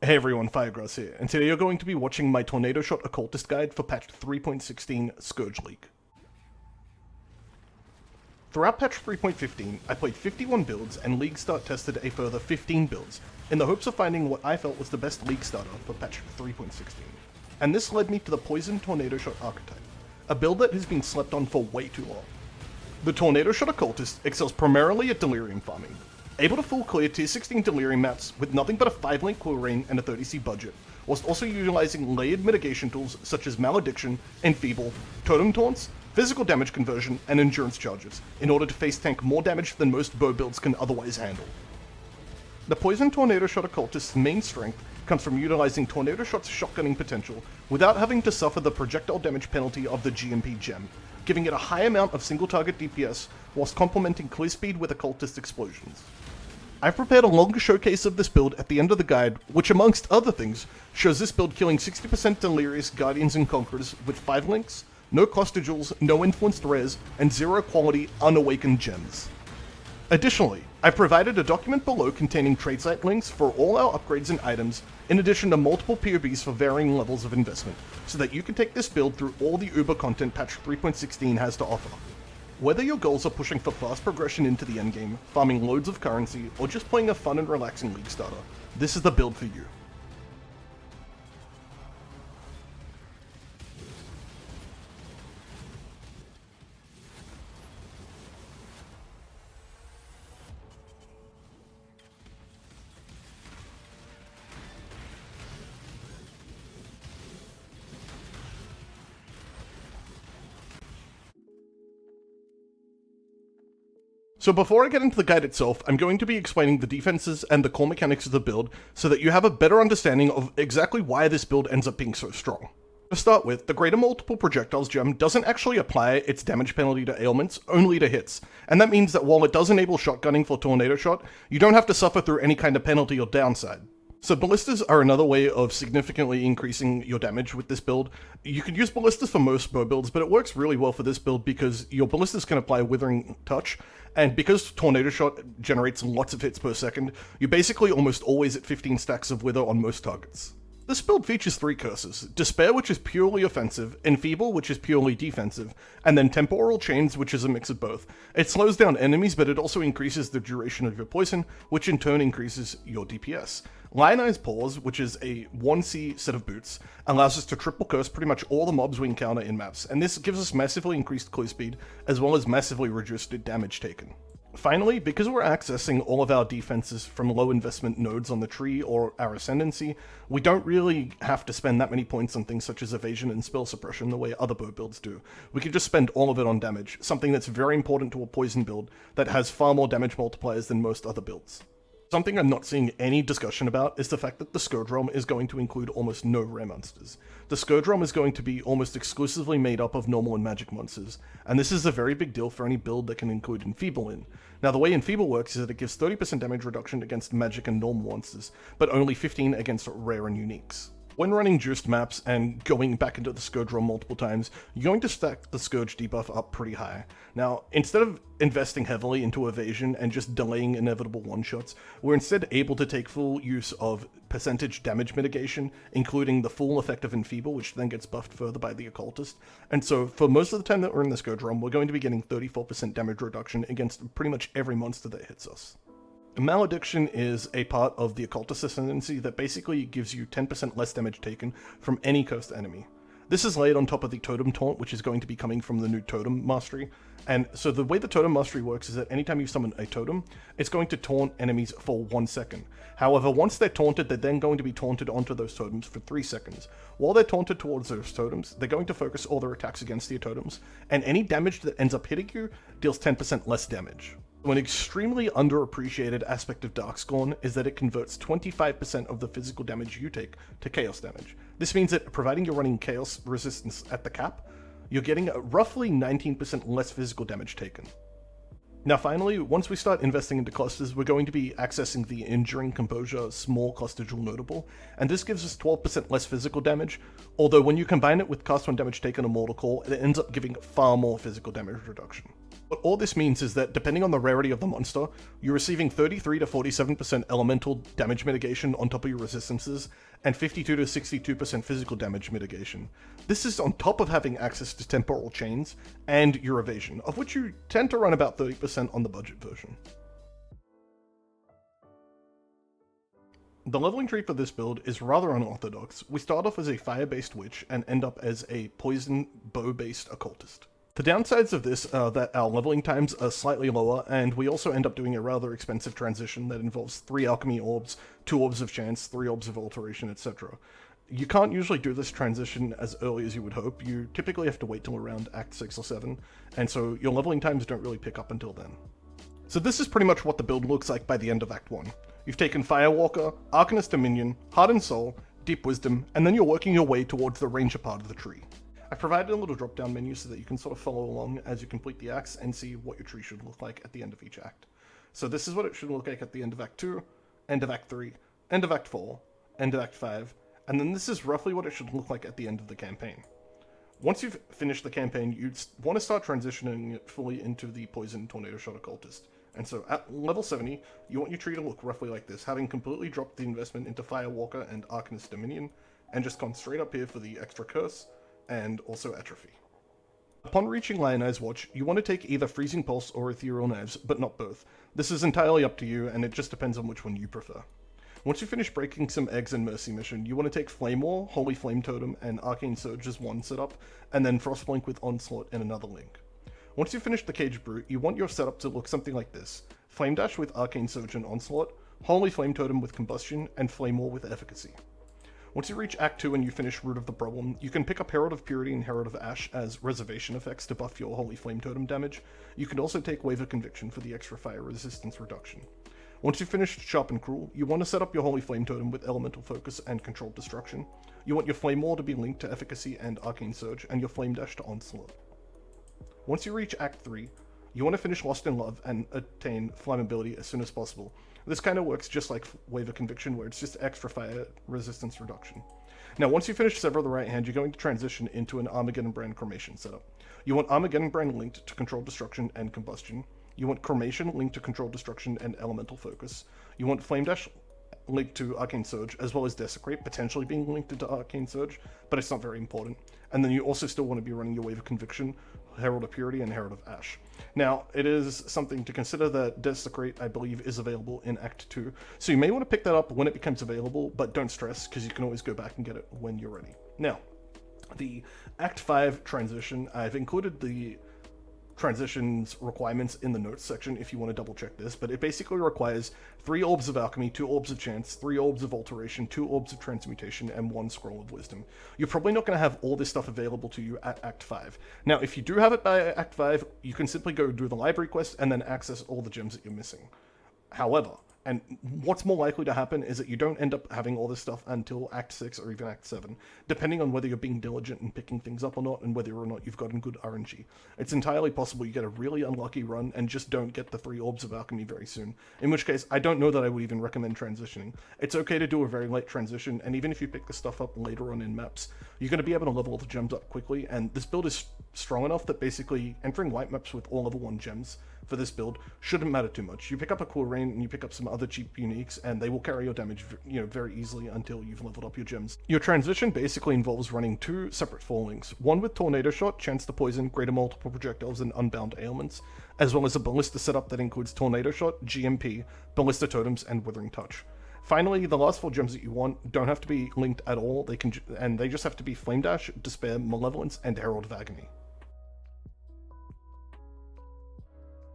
Hey everyone, Firegrass here, and today you're going to be watching my Tornado Shot Occultist guide for patch 3.16 Scourge League. Throughout patch 3.15, I played 51 builds and League Start tested a further 15 builds, in the hopes of finding what I felt was the best League starter for patch 3.16. And this led me to the Poison Tornado Shot archetype, a build that has been slept on for way too long. The Tornado Shot Occultist excels primarily at Delirium farming, able to full clear tier 16 Delirium maps with nothing but a 5-link Quill rain and a 30c budget, whilst also utilizing layered mitigation tools such as Malediction, Enfeeble, Totem Taunts, physical damage conversion, and endurance charges, in order to face tank more damage than most bow builds can otherwise handle. The Poison Tornado Shot Occultist's main strength comes from utilizing Tornado Shot's shotgunning potential without having to suffer the projectile damage penalty of the GMP gem, giving it a high amount of single target DPS whilst complementing clear speed with Occultist explosions. I've prepared a longer showcase of this build at the end of the guide, which amongst other things, shows this build killing 60% Delirious Guardians and Conquerors with 5 links, no cluster jewels, no influenced rares, and 0 quality unawakened gems. Additionally, I've provided a document below containing trade site links for all our upgrades and items, in addition to multiple PoBs for varying levels of investment, so that you can take this build through all the Uber content patch 3.16 has to offer. Whether your goals are pushing for fast progression into the endgame, farming loads of currency, or just playing a fun and relaxing League starter, this is the build for you. So before I get into the guide itself, I'm going to be explaining the defenses and the core mechanics of the build so that you have a better understanding of exactly why this build ends up being so strong. To start with, the Greater Multiple Projectiles gem doesn't actually apply its damage penalty to ailments, only to hits, and that means that while it does enable shotgunning for Tornado Shot, you don't have to suffer through any kind of penalty or downside. So ballistas are another way of significantly increasing your damage with this build. You could use ballistas for most bow builds, but it works really well for this build because your ballistas can apply Withering Touch, and because Tornado Shot generates lots of hits per second, you're basically almost always at 15 stacks of Wither on most targets. This build features 3 curses: Despair, which is purely offensive, Enfeeble, which is purely defensive, and then Temporal Chains, which is a mix of both. It slows down enemies, but it also increases the duration of your poison, which in turn increases your DPS. Lionized Paws, which is a 1C set of boots, allows us to triple curse pretty much all the mobs we encounter in maps, and this gives us massively increased clear speed, as well as massively reduced damage taken. Finally, because we're accessing all of our defenses from low investment nodes on the tree or our Ascendancy, we don't really have to spend that many points on things such as evasion and spell suppression the way other bow builds do. We can just spend all of it on damage, something that's very important to a poison build that has far more damage multipliers than most other builds. Something I'm not seeing any discussion about is the fact that the Scourge Realm is going to include almost no rare monsters. The Scourge Realm is going to be almost exclusively made up of normal and magic monsters, and this is a very big deal for any build that can include Enfeeble in. Now the way Enfeeble works is that it gives 30% damage reduction against magic and normal monsters, but only 15 against rare and uniques. When running juiced maps and going back into the Scourge Realm multiple times, you're going to stack the Scourge debuff up pretty high. Now, instead of investing heavily into evasion and just delaying inevitable one-shots, we're instead able to take full use of percentage damage mitigation, including the full effect of Enfeeble, which then gets buffed further by the Occultist. And so, for most of the time that we're in the Scourge Realm, we're going to be getting 34% damage reduction against pretty much every monster that hits us. Malediction is a part of the Occultist Ascendancy that basically gives you 10% less damage taken from any cursed enemy. This is laid on top of the Totem Taunt, which is going to be coming from the new Totem Mastery. And so the way the Totem Mastery works is that anytime you summon a Totem, it's going to taunt enemies for 1 second. However, once they're taunted, they're then going to be taunted onto those totems for 3 seconds. While they're taunted towards those totems, they're going to focus all their attacks against the totems, and any damage that ends up hitting you deals 10% less damage. An extremely underappreciated aspect of Darkscorn is that it converts 25% of the physical damage you take to chaos damage. This means that providing you're running chaos resistance at the cap, you're getting roughly 19% less physical damage taken. Now finally, once we start investing into clusters, we're going to be accessing the Enduring Composure Small Cluster Jewel Notable, and this gives us 12% less physical damage, although when you combine it with Cast 1 damage taken on Mortal Core, it ends up giving far more physical damage reduction. What all this means is that depending on the rarity of the monster, you're receiving 33 to 47% elemental damage mitigation on top of your resistances, and 52 to 62% physical damage mitigation. This is on top of having access to temporal chains and your evasion, of which you tend to run about 30% on the budget version. The leveling tree for this build is rather unorthodox. We start off as a fire-based witch and end up as a poison bow-based occultist. The downsides of this are that our leveling times are slightly lower, and we also end up doing a rather expensive transition that involves 3 alchemy orbs, 2 orbs of chance, 3 orbs of alteration, etc. You can't usually do this transition as early as you would hope. You typically have to wait till around Act 6 or 7, and so your leveling times don't really pick up until then. So this is pretty much what the build looks like by the end of Act 1. You've taken Firewalker, Arcanist Dominion, Hardened Soul, Deep Wisdom, and then you're working your way towards the Ranger part of the tree. I've provided a little drop-down menu so that you can sort of follow along as you complete the acts and see what your tree should look like at the end of each act. So this is what it should look like at the end of Act 2, end of Act 3, end of Act 4, end of Act 5, and then this is roughly what it should look like at the end of the campaign. Once you've finished the campaign, you want to start transitioning it fully into the Poison Tornado Shot Occultist. And so at level 70, you want your tree to look roughly like this, having completely dropped the investment into Firewalker and Arcanist Dominion, and just gone straight up here for the extra curse, and also atrophy. Upon reaching Lionized Watch, you want to take either Freezing Pulse or Ethereal Knives, but not both. This is entirely up to you, and it just depends on which one you prefer. Once you finish breaking some eggs in Mercy Mission, you want to take Flame War, Holy Flame Totem, and Arcane Surge as one setup, and then Frostblink with Onslaught in another link. Once you finish the Cage Brute, you want your setup to look something like this: Flame Dash with Arcane Surge and Onslaught, Holy Flame Totem with Combustion, and Flame War with Efficacy. Once you reach Act 2 and you finish Root of the Problem, you can pick up Herald of Purity and Herald of Ash as reservation effects to buff your Holy Flame Totem damage. You can also take Wave of Conviction for the extra fire resistance reduction. Once you've finished Sharp and Cruel, you want to set up your Holy Flame Totem with Elemental Focus and Controlled Destruction. You want your Flame Wall to be linked to Efficacy and Arcane Surge, and your Flame Dash to Onslaught. Once you reach Act 3, you want to finish Lost in Love and attain Flammability as soon as possible. This kind of works just like Wave of Conviction, where it's just extra fire resistance reduction. Now, once you finish Sever the Right Hand, you're going to transition into an Armageddon Brand Cremation setup. You want Armageddon Brand linked to Controlled Destruction and Combustion. You want Cremation linked to Controlled Destruction and Elemental Focus. You want Flame Dash linked to Arcane Surge, as well as Desecrate, potentially being linked into Arcane Surge, but it's not very important. And then you also still want to be running your Wave of Conviction, Herald of Purity, and Herald of Ash. Now, it is something to consider that Desecrate, I believe, is available in Act 2, so you may want to pick that up when it becomes available, but don't stress, because you can always go back and get it when you're ready. Now, the Act 5 transition, I've included the transitions requirements in the notes section if you want to double check this, but it basically requires 3 Orbs of Alchemy, 2 Orbs of Chance, 3 Orbs of Alteration, 2 Orbs of Transmutation, and 1 Scroll of Wisdom. You're probably not going to have all this stuff available to you at Act 5. Now, if you do have it by Act 5, you can simply go do the library quest and then access all the gems that you're missing. However, and what's more likely to happen is that you don't end up having all this stuff until Act 6 or even Act 7, depending on whether you're being diligent and picking things up or not, and whether or not you've gotten good RNG. It's entirely possible you get a really unlucky run and just don't get the 3 Orbs of Alchemy very soon, in which case I don't know that I would even recommend transitioning. It's okay to do a very late transition, and even if you pick the stuff up later on in maps, you're going to be able to level the gems up quickly, and this build is strong enough that basically entering white maps with all level 1 gems for this build shouldn't matter too much. You pick up a Cool Rain and you pick up some other cheap uniques, and they will carry your damage, very easily until you've leveled up your gems. Your transition basically involves running 2 separate fallings, one with Tornado Shot, Chance to Poison, Greater Multiple Projectiles, and Unbound Ailments, as well as a Ballista setup that includes Tornado Shot, GMP, Ballista Totems, and Withering Touch. Finally, the last 4 gems that you want don't have to be linked at all, they just have to be Flame Dash, Despair, Malevolence, and Herald of Agony.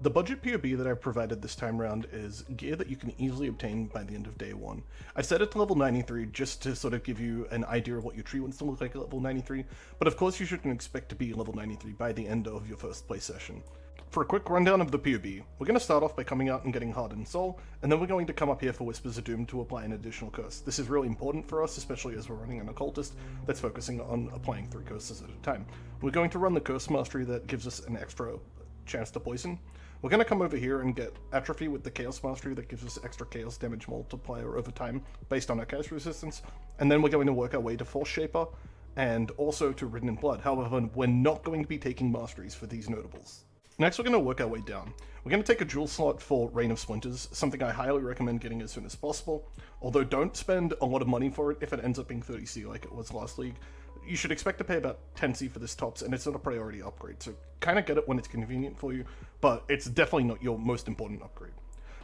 The budget PoB that I've provided this time around is gear that you can easily obtain by the end of day 1. I've set it to level 93 just to sort of give you an idea of what your tree wants to look like at level 93, but of course you shouldn't expect to be level 93 by the end of your first play session. For a quick rundown of the PoB, we're going to start off by coming out and getting Hardened Soul, and then we're going to come up here for Whispers of Doom to apply an additional curse. This is really important for us, especially as we're running an Occultist that's focusing on applying 3 curses at a time. We're going to run the Curse Mastery that gives us an extra chance to poison. We're going to come over here and get Atrophy with the Chaos Mastery that gives us extra Chaos damage multiplier over time based on our Chaos resistance, and then we're going to work our way to Force Shaper and also to Ridden in Blood. However, we're not going to be taking Masteries for these notables. Next, we're going to work our way down. We're going to take a jewel slot for Rain of Splinters, something I highly recommend getting as soon as possible, although don't spend a lot of money for it if it ends up being 30C like it was last league. You should expect to pay about 10C for this tops, and it's not a priority upgrade, so kind of get it when it's convenient for you, but it's definitely not your most important upgrade.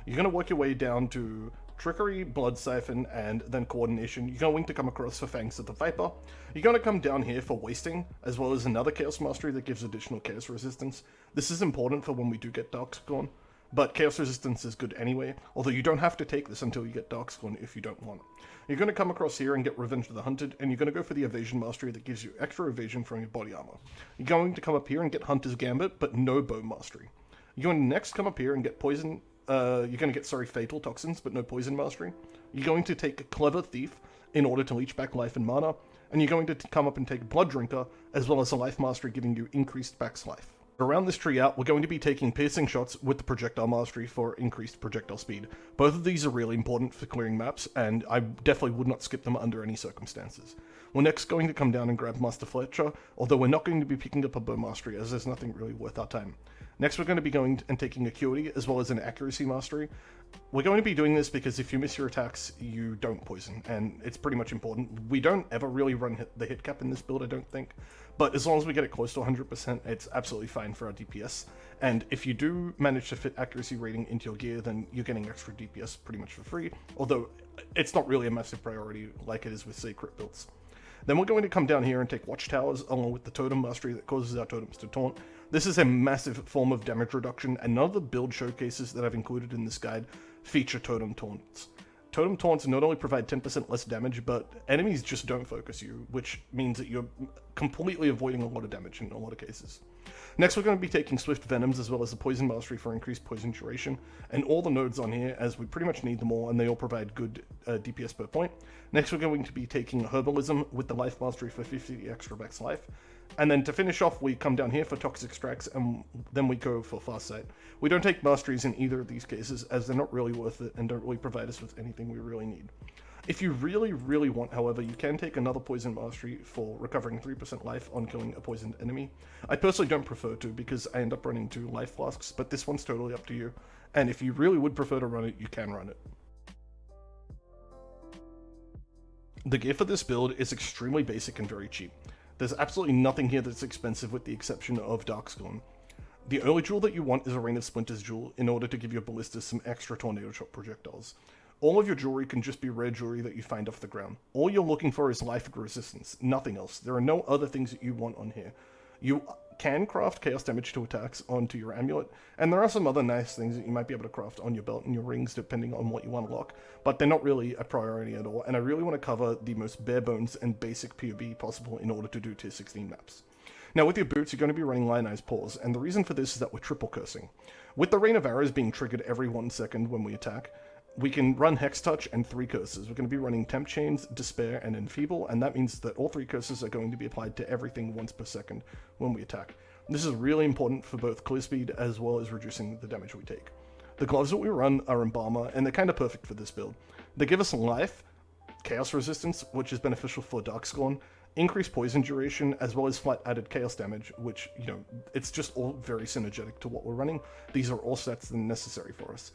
You're going to work your way down to Trickery, Blood Siphon, and then Coordination. You're going to come across for Fangs of the Viper. You're going to come down here for Wasting, as well as another Chaos Mastery that gives additional Chaos Resistance. This is important for when we do get Darkscorn, but Chaos Resistance is good anyway, although you don't have to take this until you get Darkscorn if you don't want it. You're going to come across here and get Revenge of the Hunted, and you're going to go for the Evasion Mastery that gives you extra evasion from your body armor. You're going to come up here and get Hunter's Gambit, but no Bow Mastery. You're going to next come up here and get Poison. You're going to get, Fatal Toxins, but no Poison Mastery. You're going to take Clever Thief in order to leech back life and mana, and you're going to come up and take Blood Drinker, as well as a Life Mastery giving you increased Back's Life. Around this tree out, we're going to be taking Piercing Shots with the Projectile Mastery for increased projectile speed. Both of these are really important for clearing maps, and I definitely would not skip them under any circumstances. We're next going to come down and grab Master Fletcher, although we're not going to be picking up a Bow Mastery, as there's nothing really worth our time. Next, we're going to be going and taking Acuity, as well as an Accuracy Mastery. We're going to be doing this because if you miss your attacks, you don't poison, and it's pretty much important. We don't ever really run the hit cap in this build, I don't think, but as long as we get it close to 100%, it's absolutely fine for our DPS. And if you do manage to fit Accuracy rating into your gear, then you're getting extra DPS pretty much for free, although it's not really a massive priority like it is with, say, crit builds. Then we're going to come down here and take Watchtowers, along with the Totem Mastery that causes our totems to taunt. This is a massive form of damage reduction, and none of the build showcases that I've included in this guide feature Totem Taunts. Totem Taunts not only provide 10% less damage, but enemies just don't focus you, which means that you're completely avoiding a lot of damage in a lot of cases. Next, we're going to be taking Swift Venoms, as well as the Poison Mastery for increased poison duration, and all the nodes on here, as we pretty much need them all, and they all provide good DPS per point. Next, we're going to be taking Herbalism with the Life Mastery for 50 extra max life. And then to finish off, we come down here for Toxic Strikes, and then we go for Farsight. We don't take Masteries in either of these cases, as they're not really worth it and don't really provide us with anything we really need. If you really, really want, however, you can take another Poison Mastery for recovering 3% life on killing a poisoned enemy. I personally don't prefer to, because I end up running 2 Life Flasks, but this one's totally up to you. And if you really would prefer to run it, you can run it. The gear for this build is extremely basic and very cheap. There's absolutely nothing here that's expensive with the exception of Darkscorn. The only jewel that you want is a Rain of Splinters jewel in order to give your ballistas some extra Tornado Shot projectiles. All of your jewelry can just be rare jewelry that you find off the ground. All you're looking for is life resistance, nothing else. There are no other things that you want on here. You can craft chaos damage to attacks onto your amulet, and there are some other nice things that you might be able to craft on your belt and your rings depending on what you unlock, but they're not really a priority at all, and I really want to cover the most bare bones and basic PoB possible in order to do tier 16 maps. Now with your boots, you're going to be running Lionized Paws, and the reason for this is that we're triple cursing. With the Rain of Arrows being triggered every 1 second when we attack, we can run Hex Touch and 3 curses. We're going to be running Temp Chains, Despair, and Enfeeble, and that means that all 3 curses are going to be applied to everything once per second when we attack. This is really important for both clear speed as well as reducing the damage we take. The gloves that we run are Embalmer, and they're kind of perfect for this build. They give us life, chaos resistance, which is beneficial for Darkscorn, increased poison duration, as well as flat added chaos damage, which, it's just all very synergetic to what we're running. These are all stats that are necessary for us.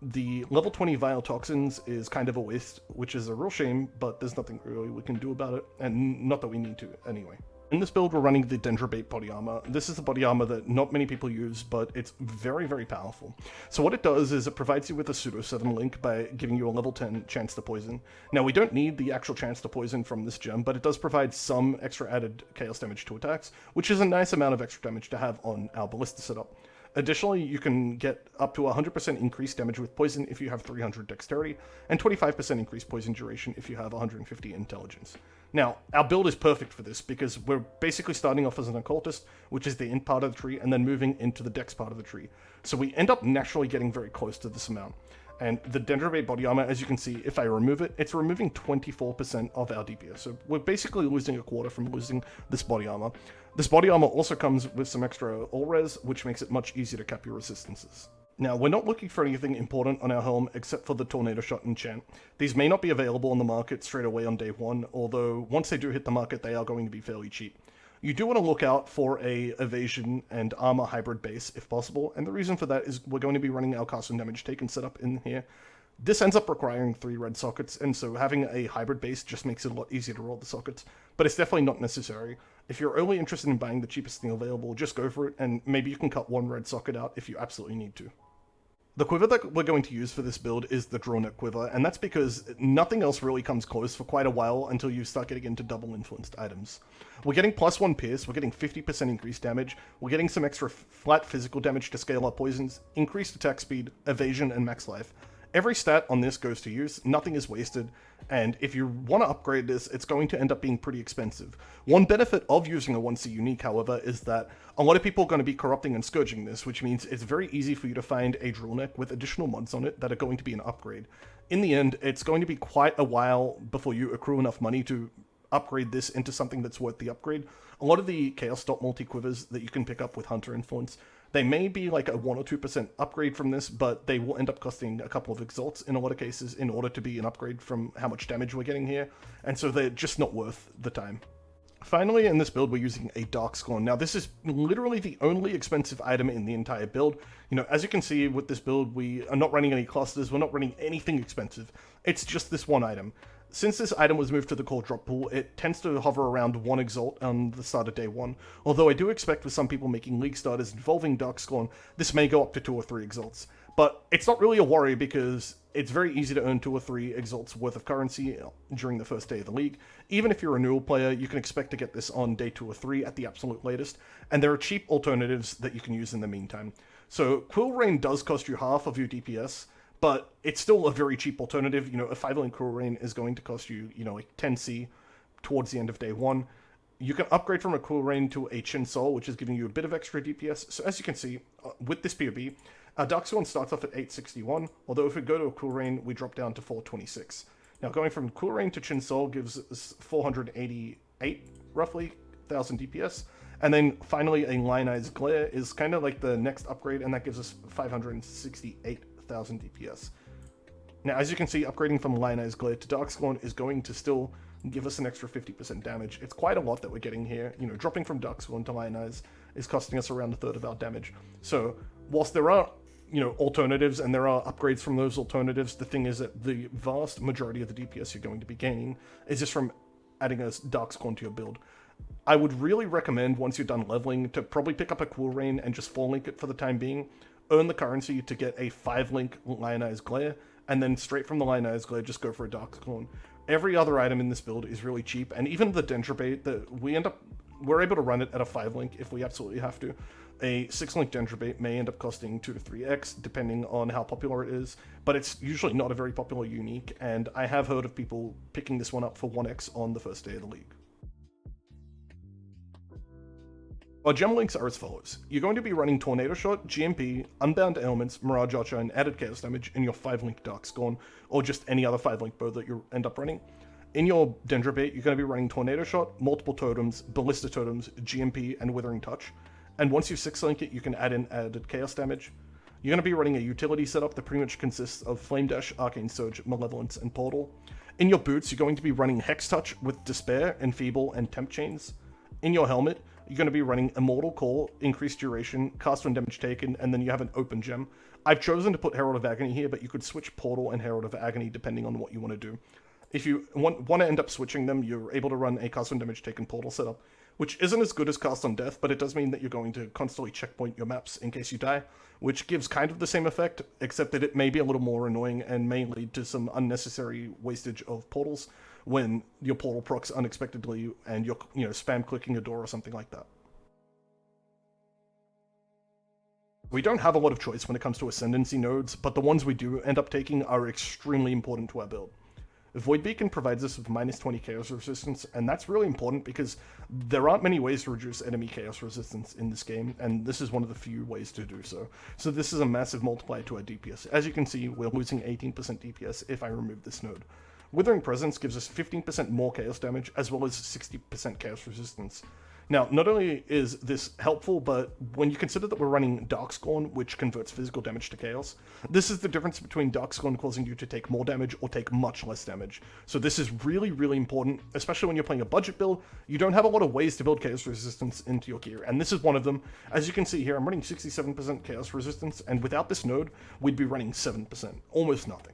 The level 20 Vile Toxins is kind of a waste, which is a real shame, but there's nothing really we can do about it, and not that we need to anyway. In this build, we're running the Dendrobate body armor. This is the body armor that not many people use, but it's very, very powerful. So what it does is it provides you with a pseudo 7 link by giving you a level 10 chance to poison. Now, we don't need the actual chance to poison from this gem, but it does provide some extra added chaos damage to attacks, which is a nice amount of extra damage to have on our ballista setup. Additionally, you can get up to 100% increased damage with poison if you have 300 dexterity, and 25% increased poison duration if you have 150 intelligence. Now, our build is perfect for this because we're basically starting off as an Occultist, which is the int part of the tree, and then moving into the dex part of the tree. So we end up naturally getting very close to this amount. And the Dendrobate body armor, as you can see, if I remove it, it's removing 24% of our DPS. So we're basically losing a quarter from losing this body armor. This body armor also comes with some extra all-res, which makes it much easier to cap your resistances. Now, we're not looking for anything important on our helm except for the Tornado Shot enchant. These may not be available on the market straight away on day 1, although once they do hit the market, they are going to be fairly cheap. You do want to look out for a evasion and armor hybrid base if possible, and the reason for that is we're going to be running our cast and damage taken setup in here. This ends up requiring 3 red sockets, and so having a hybrid base just makes it a lot easier to roll the sockets, but it's definitely not necessary. If you're only interested in buying the cheapest thing available, just go for it, and maybe you can cut 1 red socket out if you absolutely need to. The quiver that we're going to use for this build is the Drawneck quiver, and that's because nothing else really comes close for quite a while until you start getting into double influenced items. We're getting +1 pierce, we're getting 50% increased damage, we're getting some extra flat physical damage to scale up poisons, increased attack speed, evasion, and max life. Every stat on this goes to use, nothing is wasted, and if you want to upgrade this, it's going to end up being pretty expensive. One benefit of using a 1C unique, however, is that a lot of people are going to be corrupting and scourging this, which means it's very easy for you to find a Drawneck with additional mods on it that are going to be an upgrade. In the end, it's going to be quite a while before you accrue enough money to upgrade this into something that's worth the upgrade. A lot of the Chaos Dot multi-quivers that you can pick up with Hunter Influence, they may be like a 1 or 2% upgrade from this, but they will end up costing a couple of exalts in a lot of cases in order to be an upgrade from how much damage we're getting here, and so they're just not worth the time. Finally, in this build, we're using a Darkscorn. Now, this is literally the only expensive item in the entire build. You know, as you can see with this build, we are not running any clusters, we're not running anything expensive. It's just this one item. Since this item was moved to the core drop pool, it tends to hover around 1 exalt on the start of day 1, although I do expect with some people making league starters involving Darkscorn, this may go up to 2 or 3 exalts. But it's not really a worry because it's very easy to earn 2 or 3 exalts worth of currency during the first day of the league. Even if you're a newer player, you can expect to get this on day 2 or 3 at the absolute latest, and there are cheap alternatives that you can use in the meantime. So Quill Rain does cost you half of your DPS, but it's still a very cheap alternative. You know, a 5-link Quill Rain is going to cost you, you know, like 10C towards the end of day 1. You can upgrade from a Quill Rain to a Chin Sol, which is giving you a bit of extra DPS. So as you can see, with this PoB, Darkscorn starts off at 861, although if we go to a Quill Rain, we drop down to 426. Now, going from Quill Rain to Chin Sol gives us 488, roughly, 1,000 DPS. And then finally, a Lionized Glare is kind of like the next upgrade, and that gives us 568,000 DPS. Now, as you can see, upgrading from Lionized Glare to Darkscorn is going to still give us an extra 50% damage. It's quite a lot that we're getting here. You know, dropping from Darkscorn to Lionize is costing us around a third of our damage. So, whilst there are, you know, alternatives and there are upgrades from those alternatives, the thing is that the vast majority of the DPS you're going to be gaining is just from adding a Darkscorn to your build. I would really recommend, once you're done leveling, to probably pick up a Quill Rain and just 4-link it for the time being, earn the currency to get a 5-link Lionized Glare, and then straight from the Lionized Glare, just go for a Darkscorn. Every other item in this build is really cheap, and even the Dendrobate, we're able to run it at a 5-link if we absolutely have to. A 6-link Dendrobate may end up costing 2 to 3x, depending on how popular it is, but it's usually not a very popular unique, and I have heard of people picking this one up for 1x on the first day of the league. Our gem links are as follows. You're going to be running Tornado Shot, GMP, Unbound Ailments, Mirage Archer, and added Chaos Damage in your 5-link Darkscorn, or just any other 5-link bow that you end up running. In your Dendrobate, you're going to be running Tornado Shot, multiple totems, Ballista Totems, GMP, and Withering Touch. And once you 6-link it, you can add in added Chaos Damage. You're going to be running a utility setup that pretty much consists of Flame Dash, Arcane Surge, Malevolence, and Portal. In your boots, you're going to be running Hex Touch with Despair, Enfeeble, and Temp Chains. In your helmet, you're going to be running Immortal Core, Increased Duration, Cast when Damage Taken, and then you have an Open Gem. I've chosen to put Herald of Agony here, but you could switch Portal and Herald of Agony depending on what you want to do. If you want to end up switching them, you're able to run a Cast when Damage Taken Portal setup, which isn't as good as Cast on Death, but it does mean that you're going to constantly checkpoint your maps in case you die, which gives kind of the same effect, except that it may be a little more annoying and may lead to some unnecessary wastage of portals when your portal procs unexpectedly and you're, spam clicking a door or something like that. We don't have a lot of choice when it comes to Ascendancy nodes, but the ones we do end up taking are extremely important to our build. Void Beacon provides us with minus 20 chaos resistance, and that's really important because there aren't many ways to reduce enemy chaos resistance in this game, and this is one of the few ways to do so. So this is a massive multiplier to our DPS. As you can see, we're losing 18% DPS if I remove this node. Withering Presence gives us 15% more chaos damage, as well as 60% chaos resistance. Now, not only is this helpful, but when you consider that we're running Darkscorn, which converts physical damage to chaos, this is the difference between Darkscorn causing you to take more damage or take much less damage. So this is really, really important, especially when you're playing a budget build. You don't have a lot of ways to build chaos resistance into your gear, and this is one of them. As you can see here, I'm running 67% chaos resistance, and without this node, we'd be running 7%, almost nothing.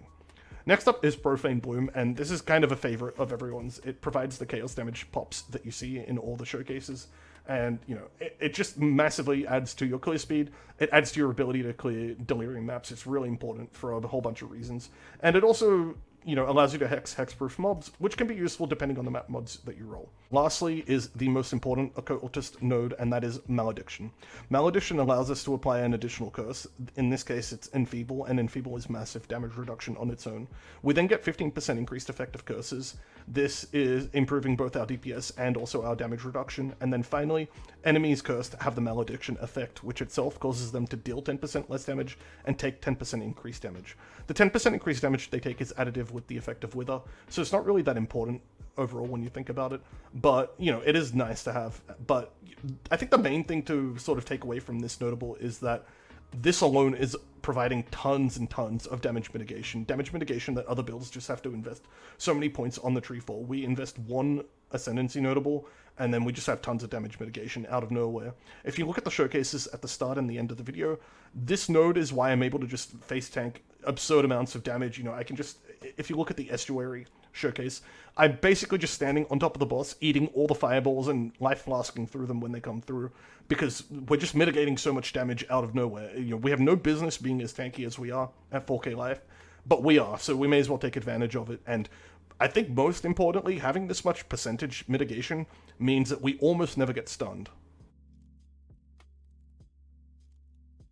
Next up is Profane Bloom, and this is kind of a favorite of everyone's. It provides the chaos damage pops that you see in all the showcases, and, you know, it just massively adds to your clear speed. It adds to your ability to clear delirium maps. It's really important for a whole bunch of reasons. And it also, you know, allows you to hexproof mobs, which can be useful depending on the map mods that you roll. Lastly is the most important Occultist node, and that is Malediction. Malediction allows us to apply an additional curse. In this case, it's Enfeeble, and Enfeeble is massive damage reduction on its own. We then get 15% increased effective curses. This is improving both our DPS and also our damage reduction. And then finally, enemies cursed have the Malediction effect, which itself causes them to deal 10% less damage and take 10% increased damage. The 10% increased damage they take is additive with the effect of Wither, so it's not really that important overall when you think about it, but, you know, it is nice to have. But I think the main thing to sort of take away from this notable is that this alone is providing tons and tons of damage mitigation that other builds just have to invest so many points on the tree for. We invest one Ascendancy notable, and then we just have tons of damage mitigation out of nowhere. If you look at the showcases at the start and the end of the video, this node is why I'm able to just face tank absurd amounts of damage. You know, I can just, if you look at the Estuary showcase, I'm basically just standing on top of the boss, eating all the fireballs and life flasking through them when they come through, because we're just mitigating so much damage out of nowhere. You know, we have no business being as tanky as we are at 4K life, but we are, so we may as well take advantage of it. And I think most importantly, having this much percentage mitigation means that we almost never get stunned.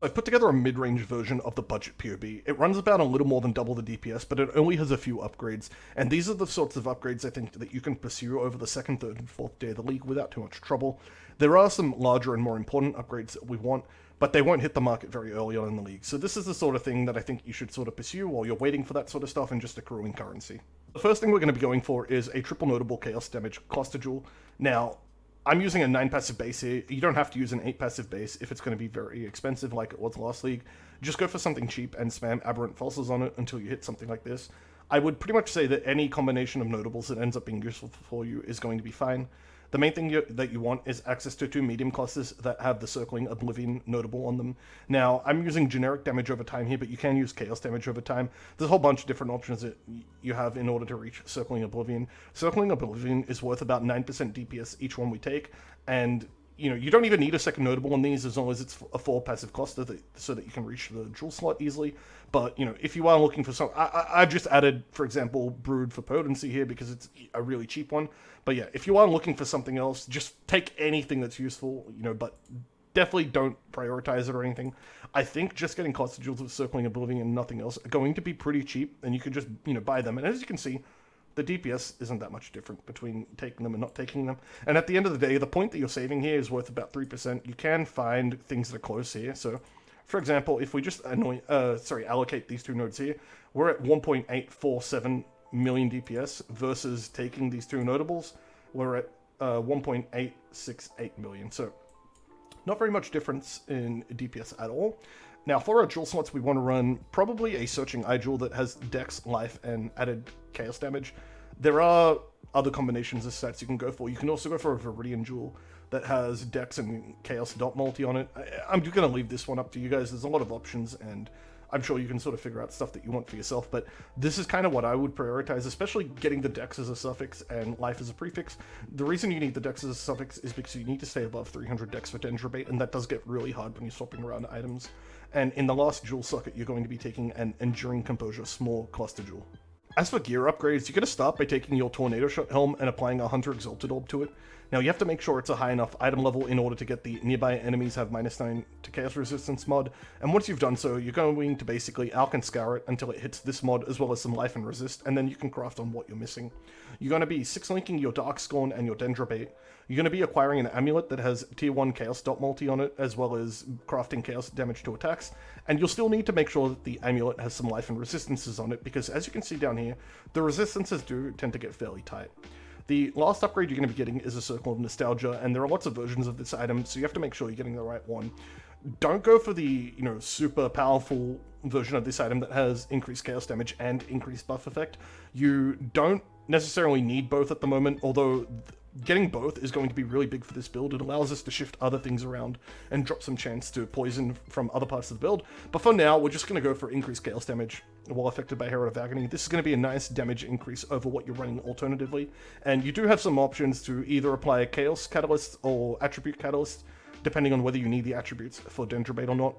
I've put together a mid-range version of the budget PoB. It runs about a little more than double the DPS, but it only has a few upgrades, and these are the sorts of upgrades I think that you can pursue over the 2nd, 3rd, and 4th day of the league without too much trouble. There are some larger and more important upgrades that we want, but they won't hit the market very early on in the league, so this is the sort of thing that I think you should sort of pursue while you're waiting for that sort of stuff and just accruing currency. The first thing we're going to be going for is a triple notable chaos damage cluster jewel. Now, I'm using a 9 passive base here. You don't have to use an 8 passive base if it's going to be very expensive like it was last league. Just go for something cheap and spam aberrant falses on it until you hit something like this. I would pretty much say that any combination of notables that ends up being useful for you is going to be fine. The main thing that you want is access to 2 medium clusters that have the Circling Oblivion notable on them. Now, I'm using generic damage over time here, but you can use chaos damage over time. There's a whole bunch of different options that you have in order to reach Circling Oblivion. Circling Oblivion is worth about 9% DPS each one we take, and, you know, you don't even need a second notable on these as long as it's a 4 passive cluster so that you can reach the jewel slot easily. But, you know, if you are looking for some... I've just added, for example, Brood for potency here because it's a really cheap one. But yeah, if you are looking for something else, just take anything that's useful, you know, but definitely don't prioritize it or anything. I think just getting cluster jewels with Circling Oblivion and nothing else are going to be pretty cheap, and you can just, you know, buy them. And as you can see, the DPS isn't that much different between taking them and not taking them. And at the end of the day, the point that you're saving here is worth about 3%. You can find things that are close here. So, for example, if we just allocate these 2 nodes here, we're at 1.847 million DPS versus taking these 2 notables, we're at 1.868 million. So, not very much difference in DPS at all. Now, for our jewel slots, we want to run probably a Searching Eye Jewel that has Dex, Life, and added Chaos damage. There are other combinations of stats you can go for. You can also go for a Viridian Jewel that has Dex and Chaos dot multi on it. I'm just going to leave this one up to you guys. There's a lot of options, and I'm sure you can sort of figure out stuff that you want for yourself, but this is kind of what I would prioritize, especially getting the Dex as a suffix and Life as a prefix. The reason you need the Dex as a suffix is because you need to stay above 300 Dex for Dendrobate, and that does get really hard when you're swapping around items. And in the last jewel socket, you're going to be taking an Enduring Composure small cluster jewel. As for gear upgrades, you're going to start by taking your Tornado Shot Helm and applying a Hunter Exalted Orb to it. Now, you have to make sure it's a high enough item level in order to get the Nearby Enemies Have -9 to Chaos Resistance mod, and once you've done so, you're going to basically Alch and Scour it until it hits this mod, as well as some Life and Resist, and then you can craft on what you're missing. You're going to be 6-linking your Darkscorn and your Dendrobate. You're going to be acquiring an Amulet that has Tier 1 Chaos dot multi on it, as well as crafting Chaos damage to attacks, and you'll still need to make sure that the Amulet has some Life and Resistances on it, because as you can see down here, the Resistances do tend to get fairly tight. The last upgrade you're going to be getting is a Circle of Nostalgia, and there are lots of versions of this item, so you have to make sure you're getting the right one. Don't go for the, super powerful version of this item that has increased chaos damage and increased buff effect. You don't necessarily need both at the moment, although getting both is going to be really big for this build. It allows us to shift other things around and drop some chance to poison from other parts of the build. But for now, we're just going to go for increased chaos damage while affected by Herald of Agony. This is going to be a nice damage increase over what you're running alternatively. And you do have some options to either apply a Chaos Catalyst or Attribute Catalyst, depending on whether you need the attributes for Dendrobate or not.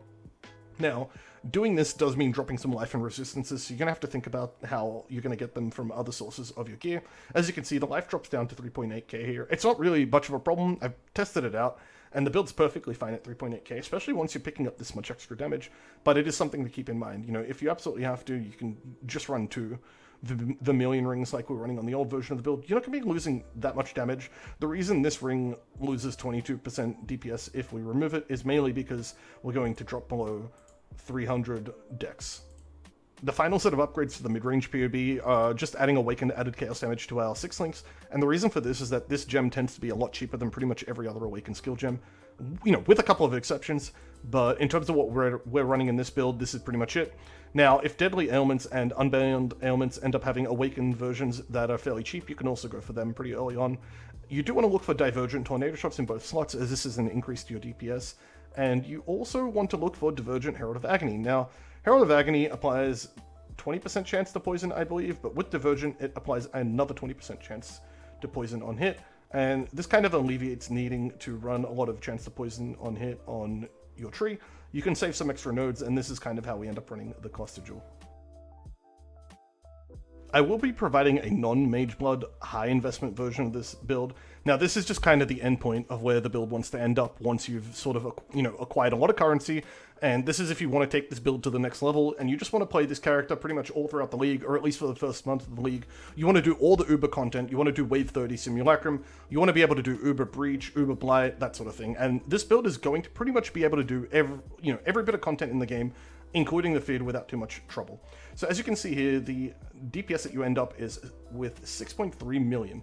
Now, doing this does mean dropping some life and resistances, so you're going to have to think about how you're going to get them from other sources of your gear. As you can see, the life drops down to 3.8k here. It's not really much of a problem. I've tested it out, and the build's perfectly fine at 3.8k, especially once you're picking up this much extra damage, but it is something to keep in mind. If you absolutely have to, you can just run 2 Vermilion rings like we're running on the old version of the build. You're not going to be losing that much damage. The reason this ring loses 22% DPS if we remove it is mainly because we're going to drop below 300 dex. The final set of upgrades for the Midrange PoB are just adding Awakened added chaos damage to our 6 links, and the reason for this is that this gem tends to be a lot cheaper than pretty much every other Awakened skill gem, with a couple of exceptions, but in terms of what we're running in this build, this is pretty much it. Now, if Deadly Ailments and Unbound Ailments end up having Awakened versions that are fairly cheap, you can also go for them pretty early on. You do want to look for Divergent Tornado Shots in both slots, as this is an increase to your DPS, and you also want to look for Divergent Herald of Agony. Now, Herald of Agony applies 20% chance to poison, I believe, but with Divergent, it applies another 20% chance to poison on hit, and this kind of alleviates needing to run a lot of chance to poison on hit on your tree. You can save some extra nodes, and this is kind of how we end up running the Cluster Jewel. I will be providing a non-Mageblood high investment version of this build. Now, this is just kind of the endpoint of where the build wants to end up once you've sort of, acquired a lot of currency. And this is if you want to take this build to the next level and you just want to play this character pretty much all throughout the league, or at least for the first month of the league. You want to do all the Uber content. You want to do Wave 30 Simulacrum. You want to be able to do Uber Breach, Uber Blight, that sort of thing. And this build is going to pretty much be able to do every bit of content in the game, including the feed, without too much trouble. So as you can see here, the DPS that you end up is with 6.3 million.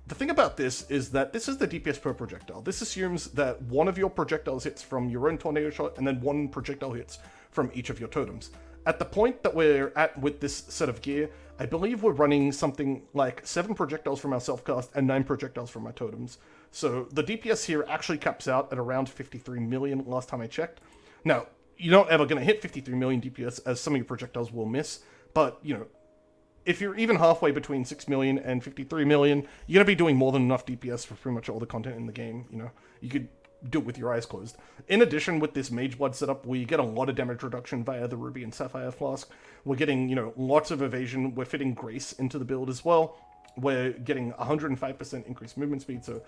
The thing about this is that this is the DPS per projectile. This assumes that one of your projectiles hits from your own tornado shot, and then one projectile hits from each of your totems. At the point that we're at with this set of gear, I believe we're running something like 7 projectiles from our self-cast and 9 projectiles from our totems. So the DPS here actually caps out at around 53 million last time I checked. Now, you're not ever going to hit 53 million DPS, as some of your projectiles will miss, but, if you're even halfway between 6 million and 53 million, you're going to be doing more than enough DPS for pretty much all the content in the game. You could do it with your eyes closed. In addition, with this Mageblood setup, we get a lot of damage reduction via the Ruby and Sapphire Flask. We're getting, lots of evasion. We're fitting Grace into the build as well. We're getting 105% increased movement speed. So,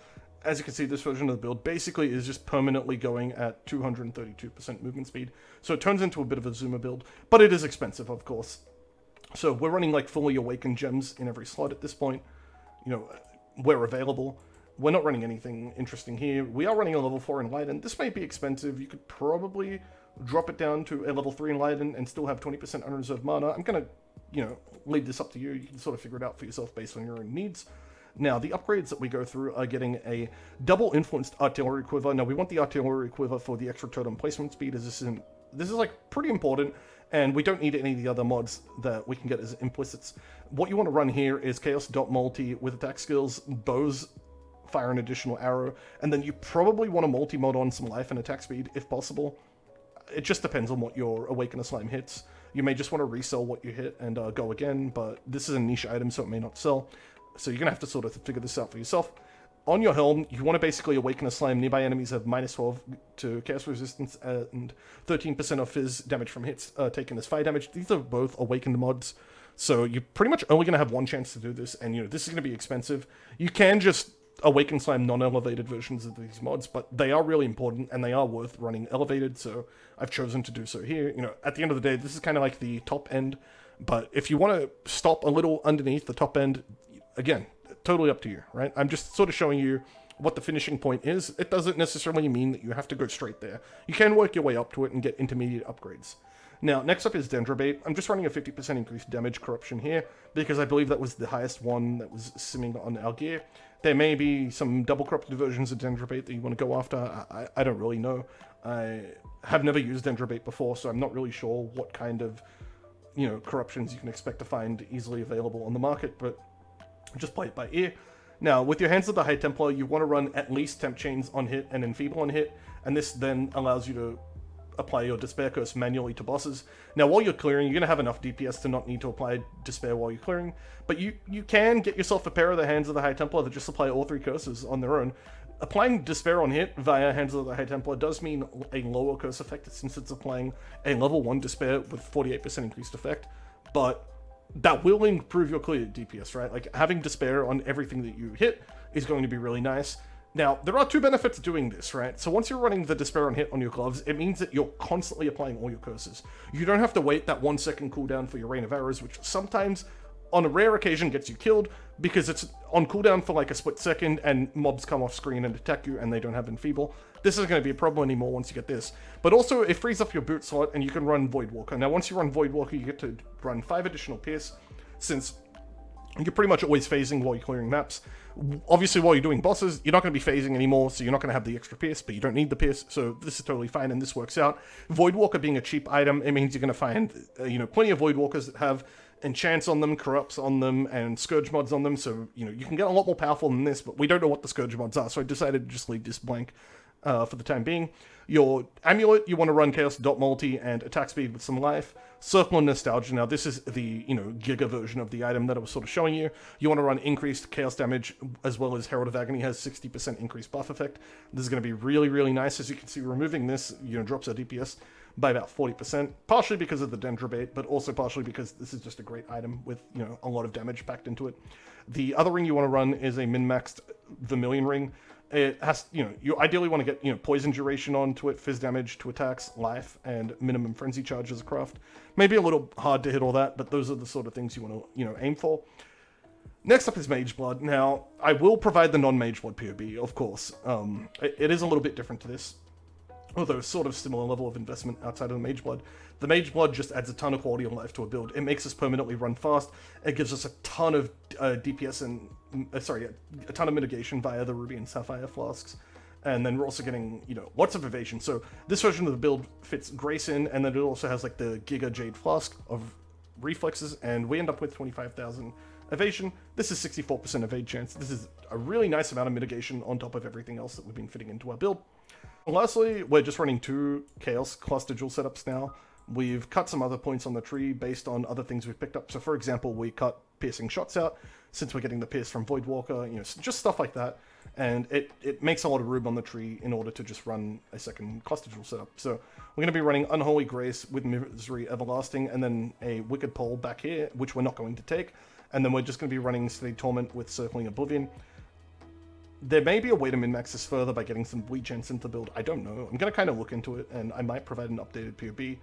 as you can see, this version of the build basically is just permanently going at 232% movement speed. So it turns into a bit of a zoomer build, but it is expensive, of course. So we're running like fully awakened gems in every slot at this point, where available. We're not running anything interesting here. We are running a level 4 Enlighten. This might be expensive. You could probably drop it down to a level 3 Enlighten and still have 20% unreserved mana. I'm going to, leave this up to you. You can sort of figure it out for yourself based on your own needs. Now, the upgrades that we go through are getting a double influenced artillery quiver. Now, we want the artillery quiver for the extra totem placement speed, as this is like pretty important. And we don't need any of the other mods that we can get as implicits. What you want to run here is Chaos.multi with attack skills, bows, fire an additional arrow, and then you probably want to multi-mod on some life and attack speed if possible. It just depends on what your Awaken a Slime hits. You may just want to resell what you hit and go again, but this is a niche item, so it may not sell. So you're going to have to sort of figure this out for yourself. On your helm, you want to basically Awaken a Slime. Nearby enemies have minus 12 to chaos resistance and 13% of fizz damage from hits taken as fire damage. These are both awakened mods, so you're pretty much only going to have one chance to do this, and this is going to be expensive. You can just Awaken Slime non-elevated versions of these mods, but they are really important, and they are worth running elevated, so I've chosen to do so here. At the end of the day, this is kind of like the top end, but if you want to stop a little underneath the top end, again, totally up to you, right? I'm just sort of showing you what the finishing point is. It doesn't necessarily mean that you have to go straight there. You can work your way up to it and get intermediate upgrades. Now, next up is Dendrobate. I'm just running a 50% increased damage corruption here, because I believe that was the highest one that was simming on our gear. There may be some double corrupted versions of Dendrobate that you want to go after. I don't really know. I have never used Dendrobate before, so I'm not really sure what kind of, corruptions you can expect to find easily available on the market, but just play it by ear. Now, with your Hands of the High Templar, you want to run at least Temp Chains on hit and Enfeeble on hit, and this then allows you to apply your Despair Curse manually to bosses. Now, while you're clearing, you're going to have enough DPS to not need to apply Despair while you're clearing, but you can get yourself a pair of the Hands of the High Templar that just apply all 3 curses on their own. Applying Despair on hit via Hands of the High Templar does mean a lower curse effect, since it's applying a level 1 Despair with 48% increased effect, but that will improve your clear DPS, right? Like, having Despair on everything that you hit is going to be really nice. Now, there are 2 benefits to doing this, right? So once you're running the Despair on hit on your gloves, it means that you're constantly applying all your curses. You don't have to wait that 1 second cooldown for your Rain of Arrows, which sometimes, on a rare occasion, gets you killed, because it's on cooldown for like a split second, and mobs come off screen and attack you, and they don't have Enfeeble. This isn't going to be a problem anymore once you get this. But also, it frees up your boot slot, and you can run Voidwalker. Now, once you run Voidwalker, you get to run 5 additional Pierce, since you're pretty much always phasing while you're clearing maps. Obviously, while you're doing bosses, you're not going to be phasing anymore, so you're not going to have the extra Pierce, but you don't need the Pierce, so this is totally fine, and this works out. Voidwalker being a cheap item, it means you're going to find, plenty of Voidwalkers that have enchants on them, corrupts on them, and Scourge mods on them, so, you can get a lot more powerful than this, but we don't know what the Scourge mods are, so I decided to just leave this blank for the time being. Your Amulet, you want to run Chaos Dot Multi and attack speed with some life. Circle and Nostalgia, now this is the, Giga version of the item that I was sort of showing you. You want to run increased Chaos damage, as well as Herald of Agony has 60% increased buff effect. This is going to be really, really nice. As you can see, removing this, drops our DPS by about 40%, partially because of the Dendrobate, but also partially because this is just a great item with, a lot of damage packed into it. The other ring you want to run is a min-maxed Vermilion ring. It has, you ideally want to get, poison duration onto it, fizz damage to attacks, life, and minimum frenzy charge as a craft. Maybe a little hard to hit all that, but those are the sort of things you want to, aim for. Next up is Mageblood. Now, I will provide the non-Mageblood PoB, of course. It is a little bit different to this, although sort of similar level of investment outside of the Mageblood. The Mageblood just adds a ton of quality of life to a build. It makes us permanently run fast. It gives us a ton of DPS and, a ton of mitigation via the Ruby and Sapphire flasks. And then we're also getting, lots of evasion. So this version of the build fits Grace in, and then it also has like the Giga Jade Flask of reflexes, and we end up with 25,000 evasion. This is 64% evade chance. This is a really nice amount of mitigation on top of everything else that we've been fitting into our build. Lastly, we're just running 2 Chaos Cluster Jewel setups now. We've cut some other points on the tree based on other things we've picked up. So for example, we cut Piercing Shots out, since we're getting the Pierce from Voidwalker, just stuff like that. And it makes a lot of room on the tree in order to just run a second Cluster Jewel setup. So we're going to be running Unholy Grace with Misery Everlasting, and then a Wicked Pole back here, which we're not going to take. And then we're just going to be running Steady Torment with Circling Oblivion. There may be a way to min-max this further by getting some bleed chance into the build. I don't know. I'm going to kind of look into it, and I might provide an updated PoB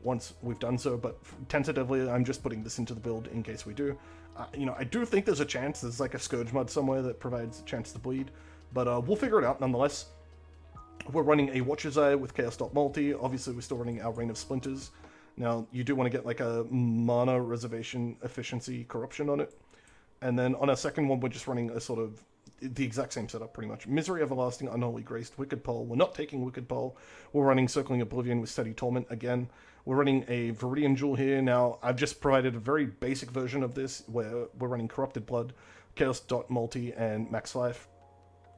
once we've done so, but tentatively, I'm just putting this into the build in case we do. I do think there's a chance. There's like a Scourge mod somewhere that provides a chance to bleed, but we'll figure it out nonetheless. We're running a Watcher's Eye with Chaos Dot Multi. Obviously, we're still running our Rain of Splinters. Now, you do want to get like a mana reservation efficiency corruption on it. And then on our second one, we're just running a sort of the exact same setup, pretty much. Misery Everlasting, Unholy Grace, Wicked Pole. We're not taking Wicked Pole. We're running Circling Oblivion with Steady Torment again. We're running a Viridian Jewel here. Now, I've just provided a very basic version of this, where we're running Corrupted Blood, Chaos Dot Multi, and Max Life.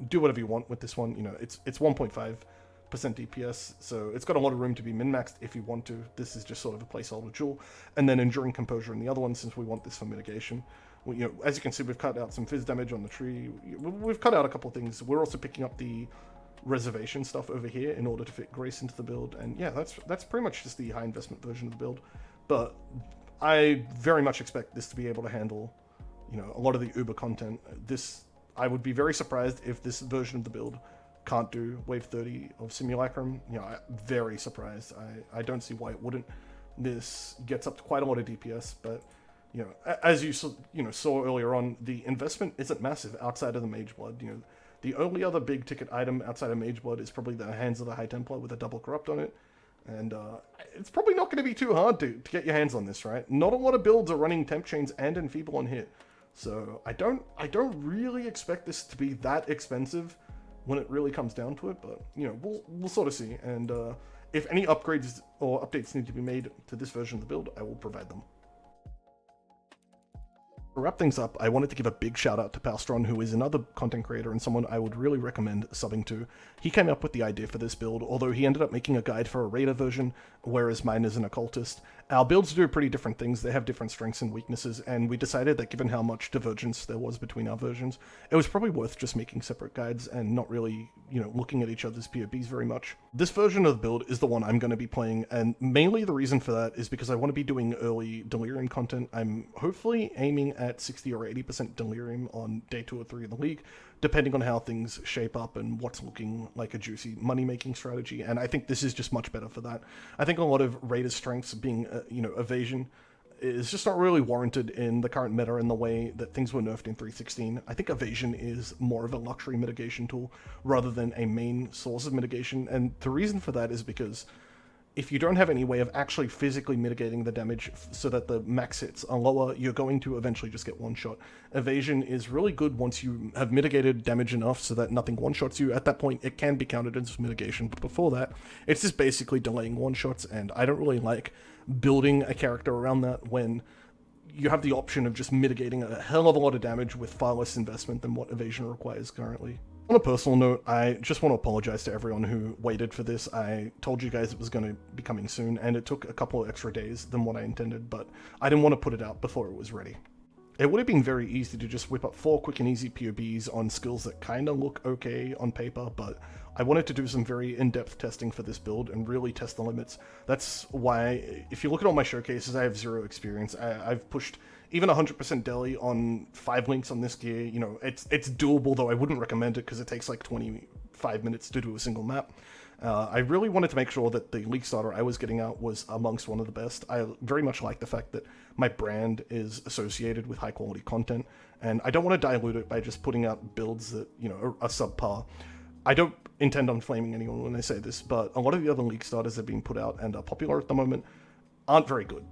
Do whatever you want with this one. It's 1.5% DPS, so it's got a lot of room to be min-maxed if you want to. This is just sort of a placeholder jewel. And then Enduring Composure in the other one, since we want this for mitigation. As you can see, we've cut out some fizz damage on the tree. We've cut out a couple of things. We're also picking up the reservation stuff over here in order to fit Grace into the build. And yeah, that's pretty much just the high investment version of the build. But I very much expect this to be able to handle, a lot of the Uber content. I would be very surprised if this version of the build can't do Wave 30 of Simulacrum. Very surprised. I don't see why it wouldn't. This gets up to quite a lot of DPS, but as you saw earlier on, the investment isn't massive outside of the Mageblood. The only other big ticket item outside of Mageblood is probably the Hands of the High Templar with a double corrupt on it. And it's probably not going to be too hard to get your hands on this, right? Not a lot of builds are running temp chains and enfeeble on hit. So I don't really expect this to be that expensive when it really comes down to it, but you know, we'll sort of see. And if any upgrades or updates need to be made to this version of the build, I will provide them. To wrap things up, I wanted to give a big shout out to Palstron, who is another content creator and someone I would really recommend subbing to. He came up with the idea for this build, although he ended up making a guide for a Raider version, whereas mine is an Occultist. Our builds do pretty different things, they have different strengths and weaknesses, and we decided that given how much divergence there was between our versions, it was probably worth just making separate guides and not really, you know, looking at each other's PoBs very much. This version of the build is the one I'm going to be playing, and mainly the reason for that is because I want to be doing early Delirium content. I'm hopefully aiming at 60 or 80% Delirium on day 2 or 3 of the league, depending on how things shape up and what's looking like a juicy money-making strategy, and I think this is just much better for that. I think a lot of Raider's strengths being, you know, evasion is just not really warranted in the current meta in the way that things were nerfed in 3.16. I think evasion is more of a luxury mitigation tool rather than a main source of mitigation, and the reason for that is because if you don't have any way of actually physically mitigating the damage so that the max hits are lower, you're going to eventually just get one-shot. Evasion is really good once you have mitigated damage enough so that nothing one-shots you. At that point, it can be counted as mitigation, but before that, it's just basically delaying one-shots, and I don't really like building a character around that when you have the option of just mitigating a hell of a lot of damage with far less investment than what evasion requires currently. On a personal note, I just want to apologize to everyone who waited for this. I told you guys it was going to be coming soon, and it took a couple of extra days than what I intended, but I didn't want to put it out before it was ready. It would have been very easy to just whip up 4 quick and easy PoBs on skills that kind of look okay on paper, but I wanted to do some very in-depth testing for this build and really test the limits. That's why, if you look at all my showcases, I have 0 experience. I've pushed even 100% Deli on 5 links on this gear. You know, it's doable, though I wouldn't recommend it because it takes like 25 minutes to do a single map. I really wanted to make sure that the league starter I was getting out was amongst one of the best. I very much like the fact that my brand is associated with high quality content, and I don't want to dilute it by just putting out builds that, you know, are subpar. I don't intend on flaming anyone when I say this, but a lot of the other league starters that are being put out and are popular at the moment aren't very good.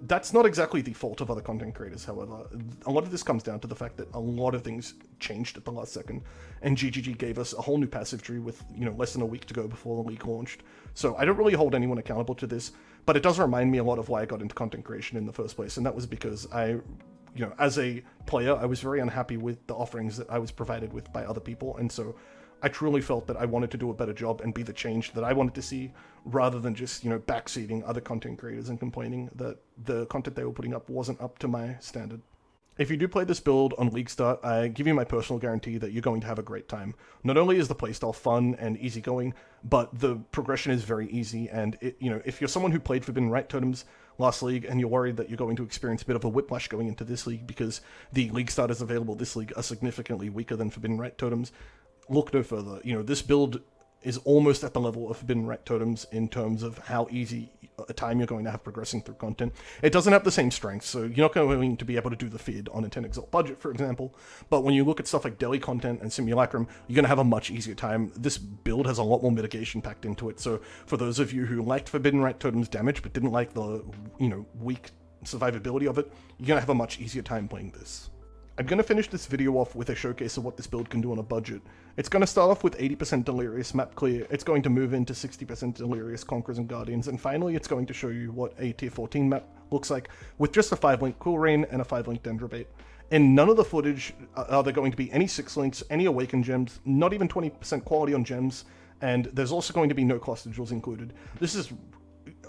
That's not exactly the fault of other content creators, however. A lot of this comes down to the fact that a lot of things changed at the last second, and GGG gave us a whole new passive tree with, you know, less than a week to go before the league launched. So I don't really hold anyone accountable to this, but it does remind me a lot of why I got into content creation in the first place, and that was because you know, as a player, I was very unhappy with the offerings that I was provided with by other people, and so I truly felt that I wanted to do a better job and be the change that I wanted to see, rather than just, you know, backseating other content creators and complaining that the content they were putting up wasn't up to my standard. If you do play this build on League Start, I give you my personal guarantee that you're going to have a great time. Not only is the playstyle fun and easygoing, but the progression is very easy, and you know, if you're someone who played Forbidden Right Totems last league and you're worried that you're going to experience a bit of a whiplash going into this league because the League Starters available this league are significantly weaker than Forbidden Right Totems, look no further. You know, this build is almost at the level of Forbidden Right Totems in terms of how easy a time you're going to have progressing through content. It doesn't have the same strengths, so you're not going to be able to do the feed on a 10 exalt budget, for example, but when you look at stuff like Deli content and Simulacrum, you're going to have a much easier time. This build has a lot more mitigation packed into it, so for those of you who liked Forbidden Right Totems damage but didn't like the, you know, weak survivability of it, you're going to have a much easier time playing this. I'm going to finish this video off with a showcase of what this build can do on a budget. It's going to start off with 80% Delirious map clear, it's going to move into 60% Delirious Conquerors and Guardians, and finally it's going to show you what a tier 14 map looks like with just a 5-link Quill Rain and a 5-link Dendrobate. In none of the footage are there going to be any 6 links, any Awakened gems, not even 20% quality on gems, and there's also going to be no cost sigils included. This is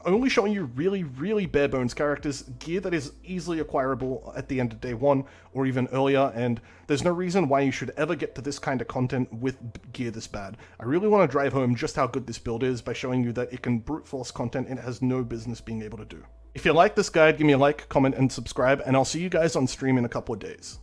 only showing you really, really bare bones characters, gear that is easily acquirable at the end of day 1 or even earlier, and there's no reason why you should ever get to this kind of content with gear this bad. I really want to drive home just how good this build is by showing you that it can brute force content and it has no business being able to do. If you like this guide, give me a like, comment, and subscribe, and I'll see you guys on stream in a couple of days.